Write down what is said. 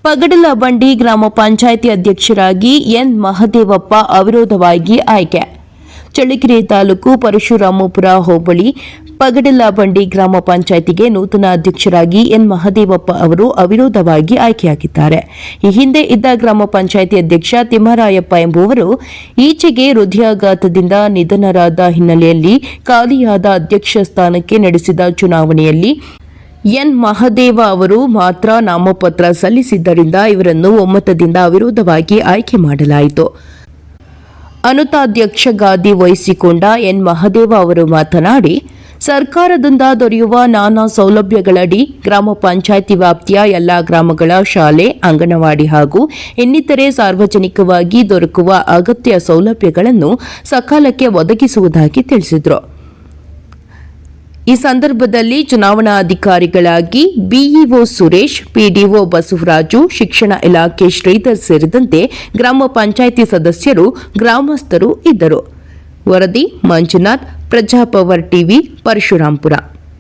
ಪಗಡಲಬಂಡಿ ಗ್ರಾಮ ಪಂಚಾಯಿತಿ ಅಧ್ಯಕ್ಷರಾಗಿ ಎನ್ ಮಹದೇವಪ್ಪ ಅವಿರೋಧವಾಗಿ ಆಯ್ಕೆ. ಚಳ್ಳಕೆರೆ ತಾಲೂಕು ಪರಶುರಾಮಪುರ ಹೋಬಳಿ ಪಗಡಲಬಂಡಿ ಗ್ರಾಮ ಪಂಚಾಯಿತಿಗೆ ನೂತನ ಅಧ್ಯಕ್ಷರಾಗಿ ಎನ್ ಮಹದೇವಪ್ಪ ಅವರು ಅವಿರೋಧವಾಗಿ ಆಯ್ಕೆಯಾಗಿದ್ದಾರೆ. ಈ ಹಿಂದೆ ಇದ್ದ ಗ್ರಾಮ ಪಂಚಾಯಿತಿ ಅಧ್ಯಕ್ಷ ತಿಮ್ಮರಾಯಪ್ಪ ಎಂಬುವರು ಈಚೆಗೆ ಹೃದಯಾಘಾತದಿಂದ ನಿಧನರಾದ ಹಿನ್ನೆಲೆಯಲ್ಲಿ ಖಾಲಿಯಾದ ಅಧ್ಯಕ್ಷ ಸ್ಥಾನಕ್ಕೆ ನಡೆಸಿದ ಚುನಾವಣೆಯಲ್ಲಿ ಎನ್ ಮಹದೇವ ಅವರು ಮಾತ್ರ ನಾಮಪತ್ರ ಸಲ್ಲಿಸಿದ್ದರಿಂದ ಇವರನ್ನು ಒಮ್ಮತದಿಂದ ಅವಿರೋಧವಾಗಿ ಆಯ್ಕೆ ಮಾಡಲಾಯಿತು. ಅನುತಾಧ್ಯಕ್ಷ ಗಾದಿ ವಹಿಸಿಕೊಂಡ ಎನ್ ಮಹದೇವ ಅವರು ಮಾತನಾಡಿ, ಸರ್ಕಾರದಿಂದ ದೊರೆಯುವ ನಾನಾ ಸೌಲಭ್ಯಗಳಡಿ ಗ್ರಾಮ ಪಂಚಾಯಿತಿ ವ್ಯಾಪ್ತಿಯ ಎಲ್ಲಾ ಗ್ರಾಮಗಳ ಶಾಲೆ, ಅಂಗನವಾಡಿ ಹಾಗೂ ಇನ್ನಿತರೆ ಸಾರ್ವಜನಿಕವಾಗಿ ದೊರಕುವ ಅಗತ್ಯ ಸೌಲಭ್ಯಗಳನ್ನು ಸಕಾಲಕ್ಕೆ ಒದಗಿಸುವುದಾಗಿ ತಿಳಿಸಿದರು. ಈ ಸಂದರ್ಭದಲ್ಲಿ ಚುನಾವಣಾಧಿಕಾರಿಗಳಾಗಿ ಬಿಇಒ ಸುರೇಶ್, ಪಿಡಿಒ ಬಸವರಾಜು, ಶಿಕ್ಷಣ ಇಲಾಖೆ ಶ್ರೀಧರ್ ಸೇರಿದಂತೆ ಗ್ರಾಮ ಪಂಚಾಯಿತಿ ಸದಸ್ಯರು, ಗ್ರಾಮಸ್ಥರು ಇದ್ದರು. ವರದಿ ಮಂಜುನಾಥ್, ಪ್ರಜಾಪವರ್ ಟಿವಿ, ಪರಶುರಾಂಪುರ.